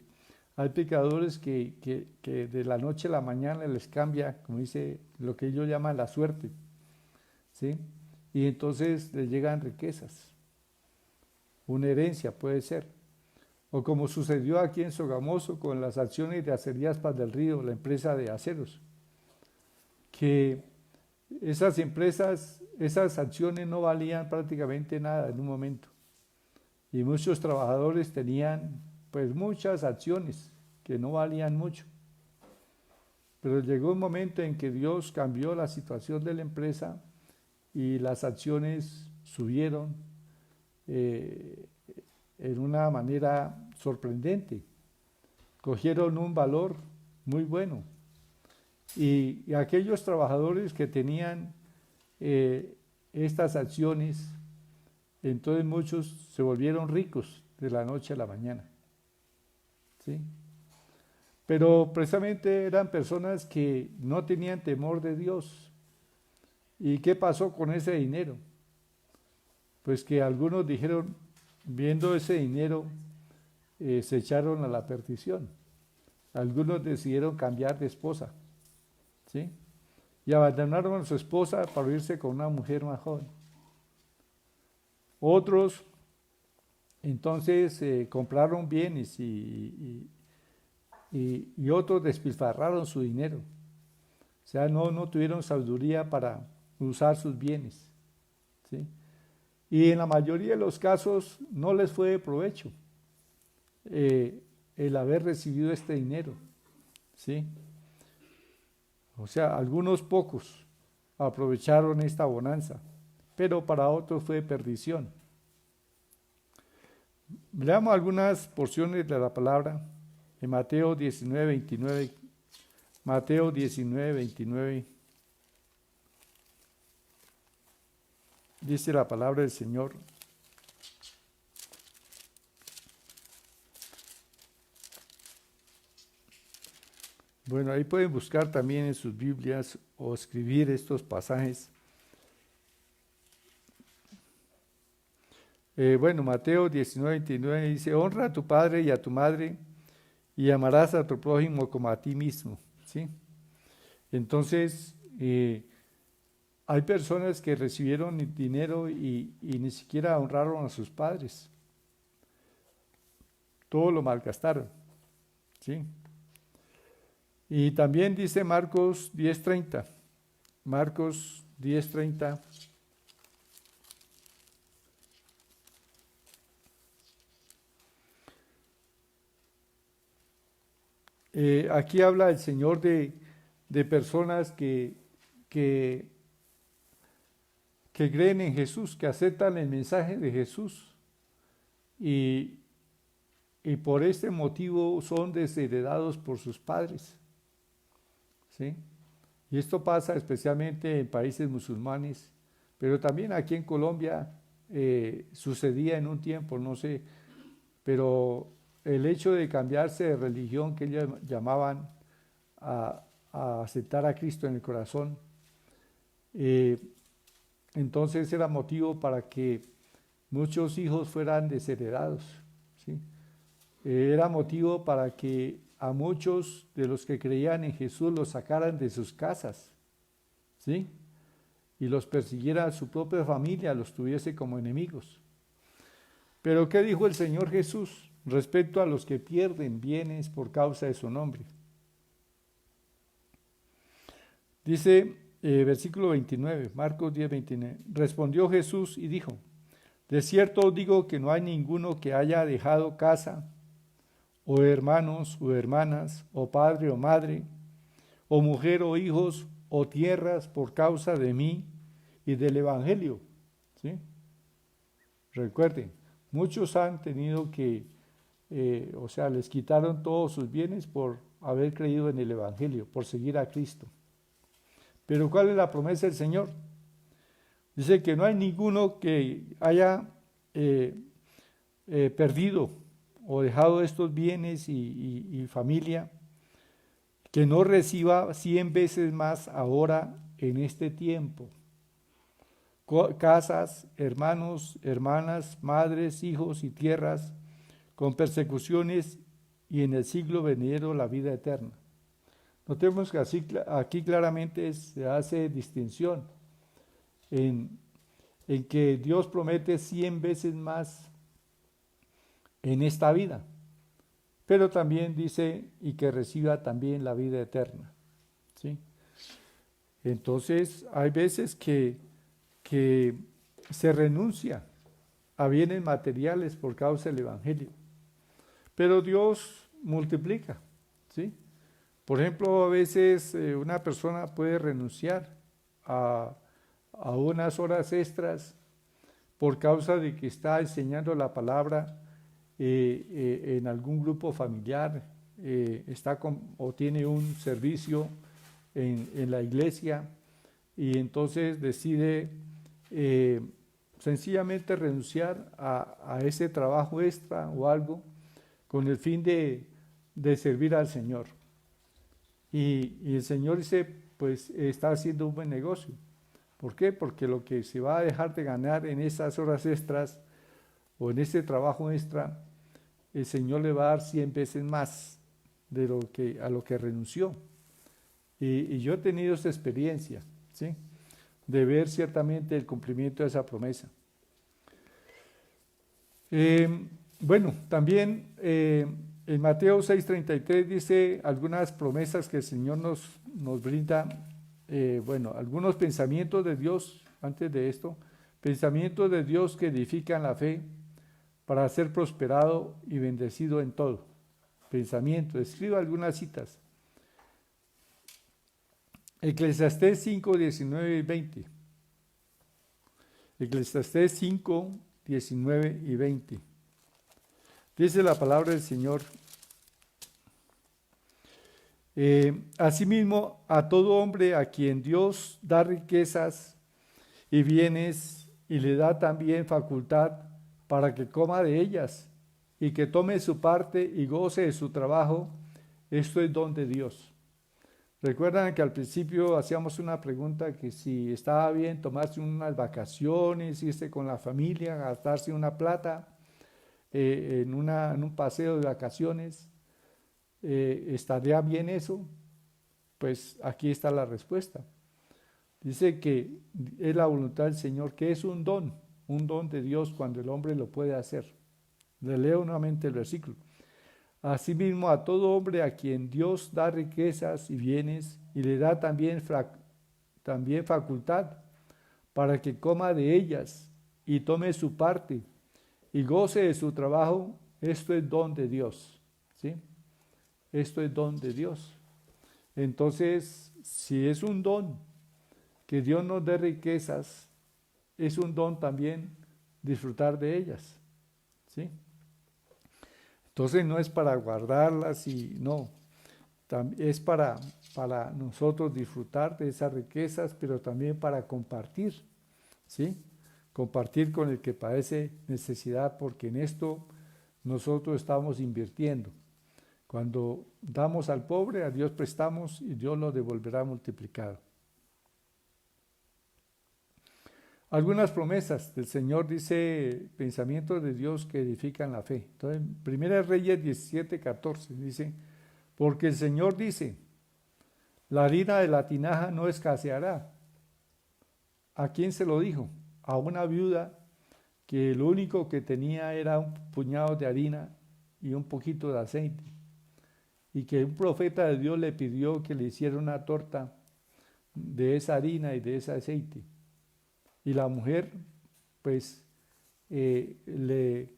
hay pecadores que de la noche a la mañana les cambia, como dice, lo que ellos llaman la suerte, ¿sí? Y entonces les llegan riquezas. Una herencia puede ser. O como sucedió aquí en Sogamoso con las acciones de Acerías Paz del Río, la empresa de aceros, que esas acciones no valían prácticamente nada en un momento. Y muchos trabajadores tenían pues muchas acciones que no valían mucho. Pero llegó un momento en que Dios cambió la situación de la empresa y las acciones subieron en una manera sorprendente. Cogieron un valor muy bueno. Y aquellos trabajadores que tenían estas acciones, entonces muchos se volvieron ricos de la noche a la mañana. ¿Sí? Pero precisamente eran personas que no tenían temor de Dios. ¿Y qué pasó con ese dinero? Pues que algunos dijeron, viendo ese dinero, se echaron a la perdición. Algunos decidieron cambiar de esposa, ¿sí? Y abandonaron a su esposa para irse con una mujer más joven. Otros, entonces, compraron bienes y otros despilfarraron su dinero. O sea, no tuvieron sabiduría para usar sus bienes, ¿sí? Y en la mayoría de los casos no les fue de provecho el haber recibido este dinero, ¿sí? O sea, algunos pocos aprovecharon esta bonanza, pero para otros fue perdición. Leamos algunas porciones de la palabra en Mateo 19, 29. Mateo 19, 29. Dice la palabra del Señor. Bueno, ahí pueden buscar también en sus Biblias o escribir estos pasajes. Bueno, Mateo 19, 29 dice, honra a tu padre y a tu madre y amarás a tu prójimo como a ti mismo, ¿sí? Entonces, hay personas que recibieron dinero y ni siquiera honraron a sus padres. Todo lo malgastaron, ¿sí? Y también dice Marcos 10:30. Marcos 10:30. Aquí habla el Señor de personas que creen en Jesús, que aceptan el mensaje de Jesús y por este motivo son desheredados por sus padres, ¿sí? Y esto pasa especialmente en países musulmanes, pero también aquí en Colombia sucedía en un tiempo, no sé, pero el hecho de cambiarse de religión, que ellos llamaban a aceptar a Cristo en el corazón, entonces era motivo para que muchos hijos fueran desheredados, ¿sí? Era motivo para que a muchos de los que creían en Jesús los sacaran de sus casas, ¿sí? Y los persiguiera a su propia familia, los tuviese como enemigos. Pero ¿qué dijo el Señor Jesús respecto a los que pierden bienes por causa de su nombre? Dice versículo 29, Marcos 10, 29. Respondió Jesús y dijo, de cierto os digo que no hay ninguno que haya dejado casa, o hermanos, o hermanas, o padre, o madre, o mujer, o hijos, o tierras por causa de mí y del Evangelio, ¿sí? Recuerden, muchos han tenido que, o sea, les quitaron todos sus bienes por haber creído en el Evangelio, por seguir a Cristo. Pero ¿cuál es la promesa del Señor? Dice que no hay ninguno que haya perdido o dejado estos bienes y familia, que no reciba 100 veces más ahora en este tiempo. Casas, hermanos, hermanas, madres, hijos y tierras, con persecuciones y en el siglo venidero la vida eterna. Notemos que aquí claramente se hace distinción en que Dios promete 100 veces más en esta vida, pero también dice y que reciba también la vida eterna, ¿sí? Entonces hay veces que se renuncia a bienes materiales por causa del Evangelio, pero Dios multiplica, ¿sí? Por ejemplo, a veces una persona puede renunciar a, a unas horas extras por causa de que está enseñando la palabra en algún grupo familiar, o tiene un servicio en la iglesia y entonces decide sencillamente renunciar a ese trabajo extra o algo con el fin de servir al Señor. Y el Señor dice, pues está haciendo un buen negocio. ¿Por qué? Porque lo que se va a dejar de ganar en esas horas extras o en ese trabajo extra, el Señor le va a dar 100 veces más de a lo que renunció. Y yo he tenido esa experiencia, ¿sí? De ver ciertamente el cumplimiento de esa promesa. Bueno, también en Mateo 6:33 dice algunas promesas que el Señor nos brinda, bueno, algunos pensamientos de Dios, antes de esto, pensamientos de Dios que edifican la fe para ser prosperado y bendecido en todo. Pensamiento, escriba algunas citas. Eclesiastés 5, 19 y 20. Eclesiastés 5, 19 y 20. Dice la palabra del Señor. Asimismo, a todo hombre a quien Dios da riquezas y bienes y le da también facultad para que coma de ellas y que tome su parte y goce de su trabajo, esto es don de Dios. Recuerdan que al principio hacíamos una pregunta que si estaba bien tomarse unas vacaciones, irse con la familia, gastarse una plata en un paseo de vacaciones. ¿Estaría bien eso? Pues aquí está la respuesta. Dice que es la voluntad del Señor, que es un don de Dios cuando el hombre lo puede hacer. Le leo nuevamente el versículo. Asimismo, a todo hombre a quien Dios da riquezas y bienes y le da también facultad para que coma de ellas y tome su parte y goce de su trabajo, esto es don de Dios, ¿sí? Esto es don de Dios. Entonces, si es un don que Dios nos dé riquezas, es un don también disfrutar de ellas, ¿sí? Entonces no es para guardarlas y no, es para nosotros disfrutar de esas riquezas, pero también para compartir, ¿sí? Compartir con el que padece necesidad, porque en esto nosotros estamos invirtiendo. Cuando damos al pobre, a Dios prestamos y Dios lo devolverá multiplicado. Algunas promesas del Señor, dice, pensamientos de Dios que edifican la fe. Entonces, 1 Reyes 17:14 dice, porque el Señor dice, la harina de la tinaja no escaseará. ¿A quién se lo dijo? A una viuda que lo único que tenía era un puñado de harina y un poquito de aceite. Y que un profeta de Dios le pidió que le hiciera una torta de esa harina y de ese aceite. Y la mujer, pues, le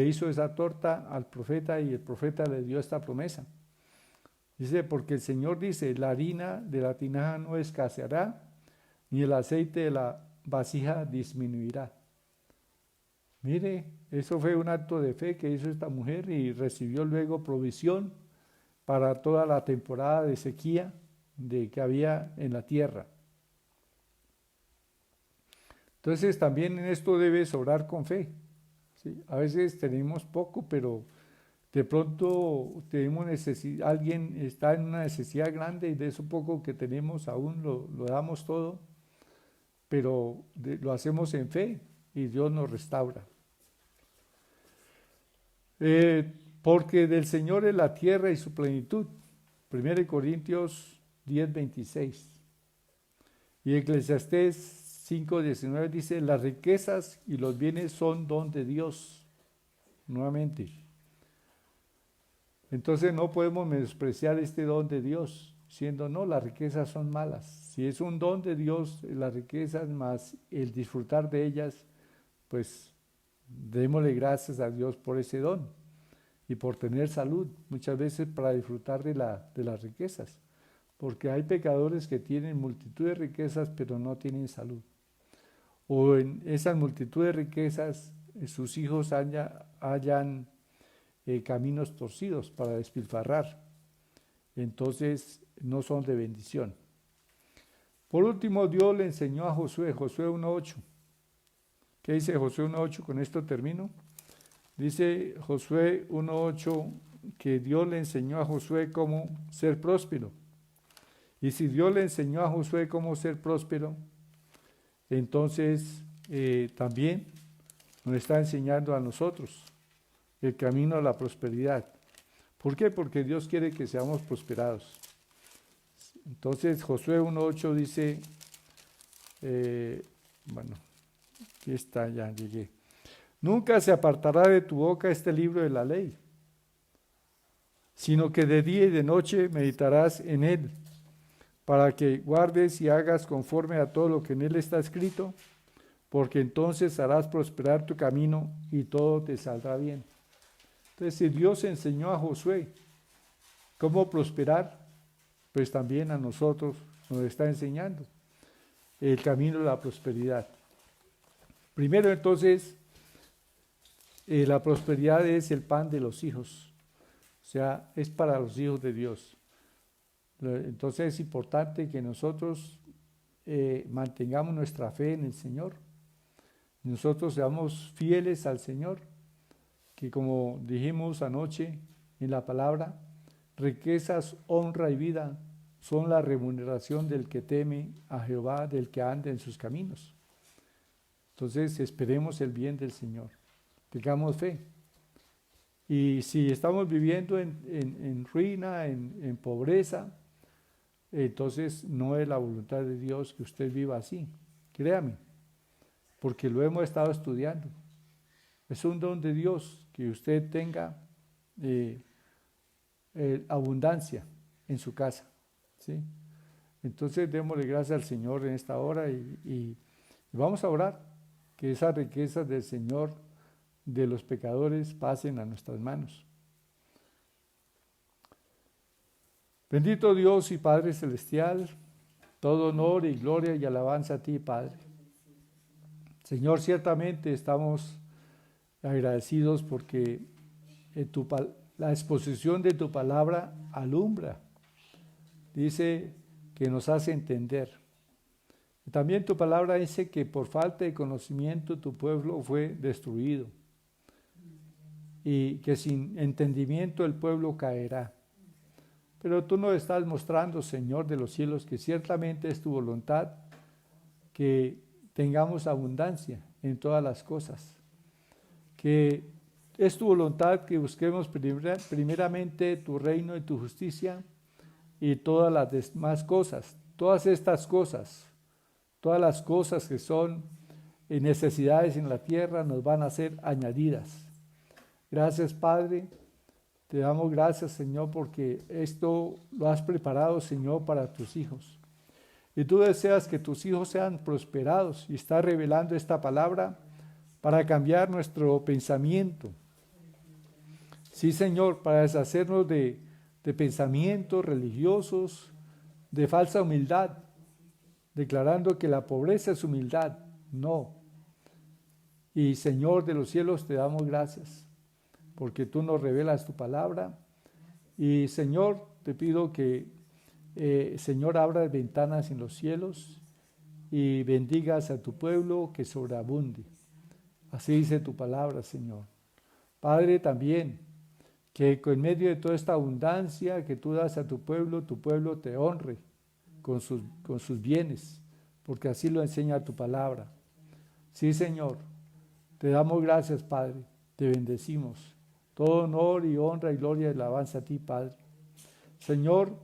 hizo esa torta al profeta y el profeta le dio esta promesa. Dice, porque el Señor dice, la harina de la tinaja no escaseará, ni el aceite de la vasija disminuirá. Mire, eso fue un acto de fe que hizo esta mujer y recibió luego provisión para toda la temporada de sequía que había en la tierra. Entonces también en esto debes orar con fe, ¿sí? A veces tenemos poco, pero de pronto tenemos necesidad, alguien está en una necesidad grande y de eso poco que tenemos aún lo damos todo, pero lo hacemos en fe y Dios nos restaura. Porque del Señor es la tierra y su plenitud. 1 Corintios 10:26. Y Eclesiastés 5:19 dice, las riquezas y los bienes son don de Dios. Nuevamente. Entonces no podemos menospreciar este don de Dios, siendo no, las riquezas son malas. Si es un don de Dios, las riquezas más el disfrutar de ellas, pues démosle gracias a Dios por ese don. y por tener salud, muchas veces para disfrutar de las riquezas, porque hay pecadores que tienen multitud de riquezas pero no tienen salud. O en esas multitud de riquezas sus hijos hayan caminos torcidos para despilfarrar, entonces no son de bendición. Por último, Dios le enseñó a Josué, Josué 1:8. ¿Qué dice Josué 1:8? Con esto termino. Dice Josué 1:8 que Dios le enseñó a Josué cómo ser próspero. Y si Dios le enseñó a Josué cómo ser próspero, entonces también nos está enseñando a nosotros el camino a la prosperidad. ¿Por qué? Porque Dios quiere que seamos prosperados. Entonces Josué 1:8 dice, bueno, aquí está, ya llegué. Nunca se apartará de tu boca este libro de la ley, sino que de día y de noche meditarás en él, para que guardes y hagas conforme a todo lo que en él está escrito, porque entonces harás prosperar tu camino y todo te saldrá bien. Entonces, si Dios enseñó a Josué cómo prosperar, pues también a nosotros nos está enseñando el camino de la prosperidad. Primero, entonces, la prosperidad es el pan de los hijos, o sea, es para los hijos de Dios. Entonces es importante que nosotros mantengamos nuestra fe en el Señor, nosotros seamos fieles al Señor, que como dijimos anoche en la palabra, riquezas, honra y vida son la remuneración del que teme a Jehová, del que anda en sus caminos. Entonces esperemos el bien del Señor, tengamos fe. Y si estamos viviendo en ruina, en pobreza, entonces no es la voluntad de Dios que usted viva así, créame, porque lo hemos estado estudiando. Es un don de Dios que usted tenga abundancia en su casa, ¿sí? Entonces démosle gracias al Señor en esta hora y vamos a orar que esas riquezas del Señor de los pecadores pasen a nuestras manos. Bendito Dios y Padre Celestial, todo honor y gloria y alabanza a ti, Padre. Señor, ciertamente estamos agradecidos porque la exposición de tu palabra alumbra, dice que nos hace entender. También tu palabra dice que por falta de conocimiento tu pueblo fue destruido y que sin entendimiento el pueblo caerá. Pero tú nos estás mostrando, Señor de los cielos, que ciertamente es tu voluntad que tengamos abundancia en todas las cosas, que es tu voluntad que busquemos primeramente tu reino y tu justicia y todas las demás cosas, todas estas cosas, todas las cosas que son necesidades en la tierra nos van a ser añadidas. Gracias, Padre. Te damos gracias, Señor, porque esto lo has preparado, Señor, para tus hijos. Y tú deseas que tus hijos sean prosperados y estás revelando esta palabra para cambiar nuestro pensamiento. Sí, Señor, para deshacernos de pensamientos religiosos, de falsa humildad, declarando que la pobreza es humildad. No. Y Señor de los cielos, te damos gracias porque tú nos revelas tu palabra. Y Señor, te pido que, Señor, abras ventanas en los cielos y bendigas a tu pueblo que sobreabunde. Así dice tu palabra, Señor. Padre, también, que en medio de toda esta abundancia que tú das a tu pueblo te honre con sus bienes, porque así lo enseña tu palabra. Sí, Señor, te damos gracias, Padre, te bendecimos. Todo honor y honra y gloria y alabanza a ti, Padre. Señor,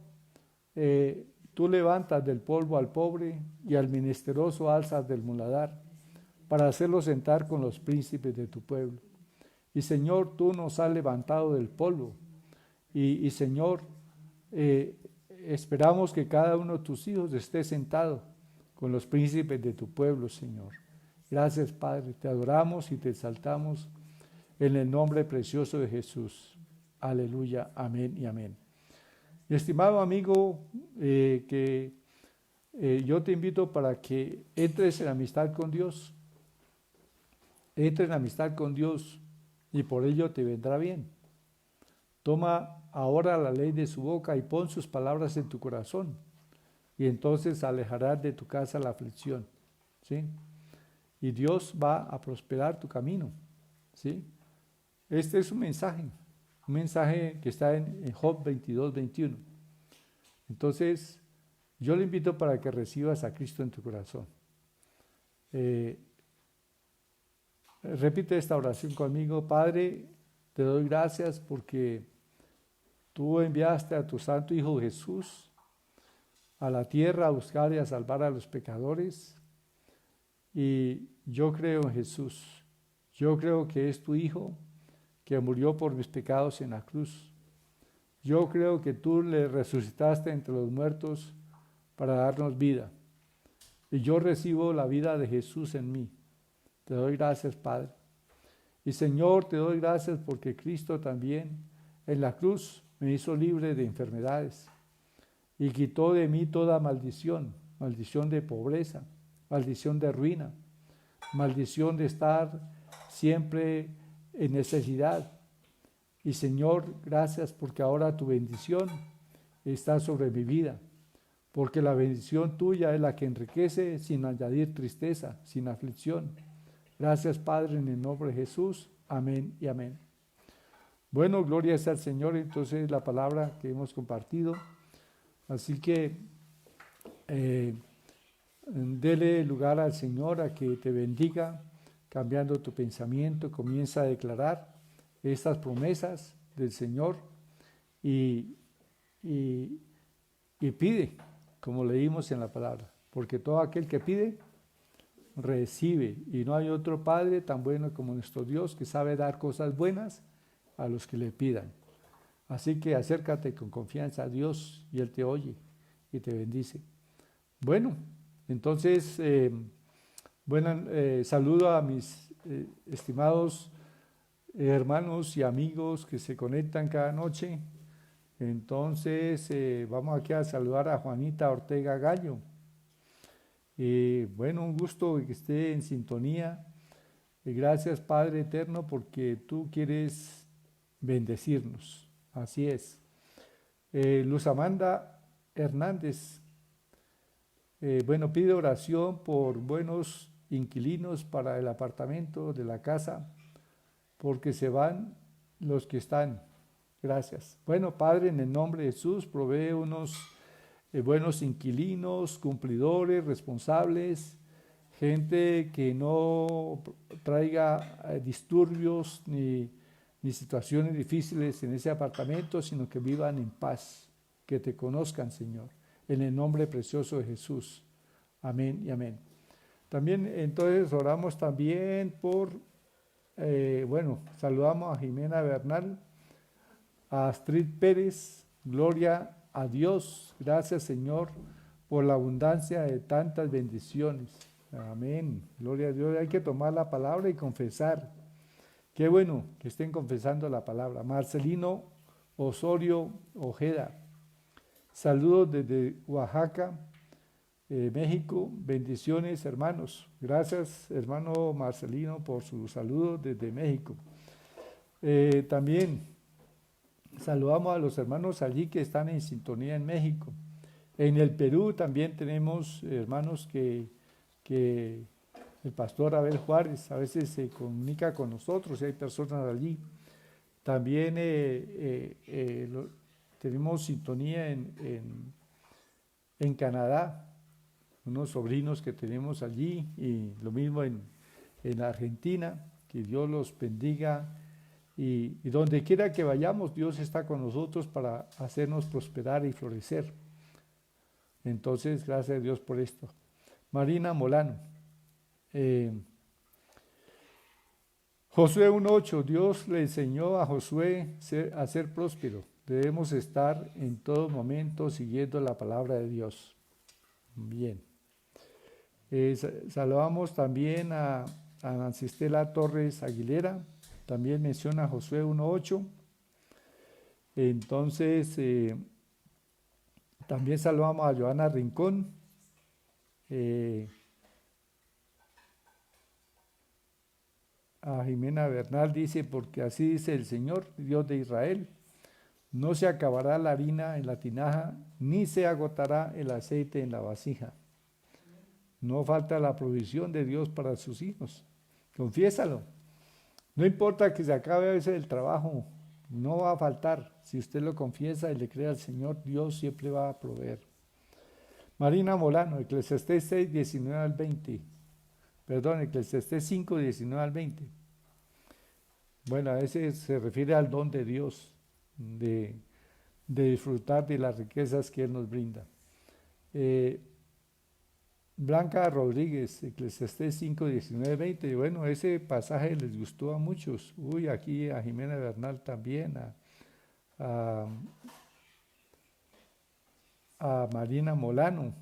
tú levantas del polvo al pobre y al menesteroso alzas del muladar para hacerlo sentar con los príncipes de tu pueblo. Y Señor, tú nos has levantado del polvo y Señor, esperamos que cada uno de tus hijos esté sentado con los príncipes de tu pueblo, Señor. Gracias, Padre, te adoramos y te exaltamos en el nombre precioso de Jesús. Aleluya, amén y amén. Mi estimado amigo, yo te invito para que entres en amistad con Dios. Entra en amistad con Dios y por ello te vendrá bien. Toma ahora la ley de su boca y pon sus palabras en tu corazón, y entonces alejarás de tu casa la aflicción, ¿sí? Y Dios va a prosperar tu camino, ¿sí? Este es un mensaje que está en Job 22, 21. Entonces, yo le invito para que recibas a Cristo en tu corazón. Repite esta oración conmigo. Padre, te doy gracias porque tú enviaste a tu santo Hijo Jesús a la tierra a buscar y a salvar a los pecadores. Y yo creo en Jesús. Yo creo que es tu Hijo que murió por mis pecados en la cruz. Yo creo que tú le resucitaste entre los muertos para darnos vida. Y yo recibo la vida de Jesús en mí. Te doy gracias, Padre. Y Señor, te doy gracias porque Cristo también en la cruz me hizo libre de enfermedades y quitó de mí toda maldición, maldición de pobreza, maldición de ruina, maldición de estar siempre en necesidad. Y Señor, gracias porque ahora tu bendición está sobre mi vida, porque la bendición tuya es la que enriquece sin añadir tristeza, sin aflicción. Gracias, Padre, en el nombre de Jesús. Amén y amén. Bueno, gloria es al Señor. Entonces, la palabra que hemos compartido. Así que dele lugar al Señor a que te bendiga, cambiando tu pensamiento. Comienza a declarar estas promesas del Señor y pide, como leímos en la palabra, porque todo aquel que pide, recibe, y no hay otro Padre tan bueno como nuestro Dios, que sabe dar cosas buenas a los que le pidan. Así que acércate con confianza a Dios y Él te oye y te bendice. Bueno, entonces, saludo a mis estimados hermanos y amigos que se conectan cada noche. Entonces, vamos aquí a saludar a Juanita Ortega Gallo. Bueno, un gusto que esté en sintonía. Gracias, Padre Eterno, porque tú quieres bendecirnos. Así es. Luz Amanda Hernández, pide oración por buenos inquilinos para el apartamento de la casa, porque se van los que están. Gracias. Bueno, Padre, en el nombre de Jesús, provee unos buenos inquilinos, cumplidores, responsables, gente que no traiga disturbios ni situaciones difíciles en ese apartamento, sino que vivan en paz, que te conozcan, Señor, en el nombre precioso de Jesús. Amén y amén. También entonces oramos también por, saludamos a Jimena Bernal, a Astrid Pérez, gloria a Dios, gracias Señor por la abundancia de tantas bendiciones. Amén, gloria a Dios. Hay que tomar la palabra y confesar. Qué bueno que estén confesando la palabra. Marcelino Osorio Ojeda, saludos desde Oaxaca, México. Bendiciones, hermanos. Gracias, hermano Marcelino, por su saludo desde México. También saludamos a los hermanos allí que están en sintonía en México. En el Perú también tenemos hermanos que el pastor Abel Juárez a veces se comunica con nosotros y hay personas allí. También tenemos sintonía en Canadá, unos sobrinos que tenemos allí, y lo mismo en Argentina. Que Dios los bendiga. Y donde quiera que vayamos, Dios está con nosotros para hacernos prosperar y florecer. Entonces, gracias a Dios por esto. Marina Molano. Josué 1:8, Dios le enseñó a Josué a ser próspero. Debemos estar en todo momento siguiendo la palabra de Dios. Bien. Saludamos también a Nancy Estela Torres Aguilera. También menciona Josué 1:8. Entonces, también saludamos a Joana Rincón. A Jimena Bernal dice, porque así dice el Señor, Dios de Israel, no se acabará la harina en la tinaja, ni se agotará el aceite en la vasija. No falta la provisión de Dios para sus hijos. Confiésalo. No importa que se acabe a veces el trabajo, no va a faltar. Si usted lo confiesa y le cree al Señor, Dios siempre va a proveer. Marina Molano, Eclesiastés 6, 19 al 20. Perdón, Eclesiastés 5, 19 al 20. Bueno, a ese se refiere al don de Dios, de disfrutar de las riquezas que Él nos brinda. Blanca Rodríguez, Eclesiastés 5, 19, 20. Y bueno, ese pasaje les gustó a muchos. Uy, aquí a Jimena Bernal también, a Marina Molano,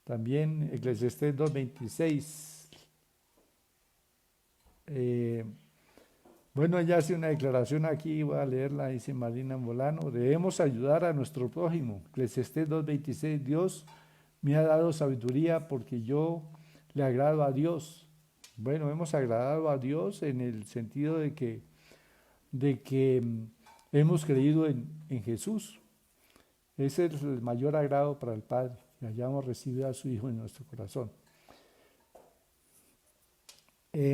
también Eclesiastés 2, 26. Bueno, ella hace una declaración aquí, voy a leerla, dice Marina Molano, debemos ayudar a nuestro prójimo. Eclesiastés 2, 26, Dios me ha dado sabiduría porque yo le agrado a Dios. Bueno, hemos agradado a Dios en el sentido de que hemos creído en Jesús. Ese es el mayor agrado para el Padre, que hayamos recibido a su Hijo en nuestro corazón.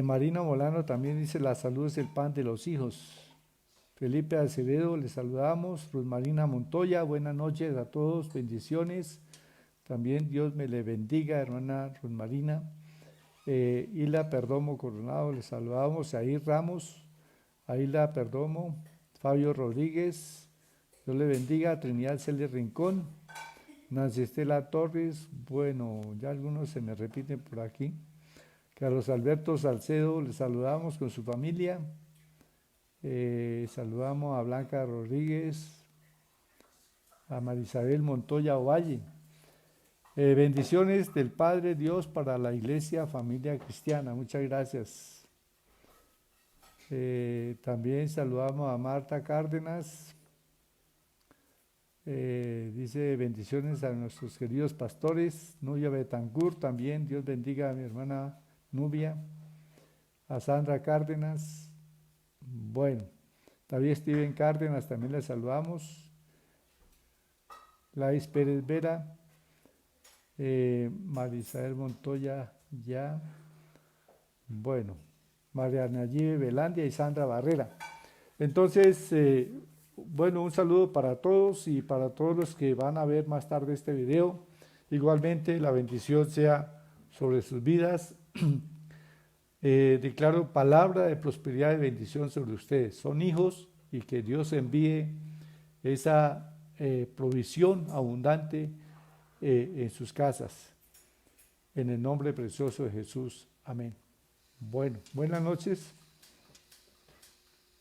Marina Molano también dice, la salud es el pan de los hijos. Felipe Acevedo, le saludamos. Ruth Marina Montoya, buenas noches a todos, bendiciones. También Dios me le bendiga, hermana Ruth Marina. Hilda Perdomo Coronado, le saludamos. Ahí Ramos, a Hilda Perdomo. Fabio Rodríguez, Dios le bendiga. Trinidad Celia Rincón. Nancy Estela Torres, bueno, ya algunos se me repiten por aquí. Carlos Alberto Salcedo, le saludamos con su familia. Saludamos a Blanca Rodríguez, a Marisabel Montoya Ovalle. Bendiciones del Padre Dios para la Iglesia Familia Cristiana. Muchas gracias. También saludamos a Marta Cárdenas. Dice bendiciones a nuestros queridos pastores. Nubia Betancourt también. Dios bendiga a mi hermana Nubia. A Sandra Cárdenas. Bueno, David Steven Cárdenas también le saludamos. Laís Pérez Vera. Marisabel Montoya ya. Bueno, María Nayibe Velandia y Sandra Barrera. Entonces, bueno, un saludo para todos y para todos los que van a ver más tarde este video. Igualmente, la bendición sea sobre sus vidas. Declaro palabra de prosperidad y bendición sobre ustedes. Son hijos y que Dios envíe esa provisión abundante en sus casas. En el nombre precioso de Jesús. Amén. Bueno, buenas noches.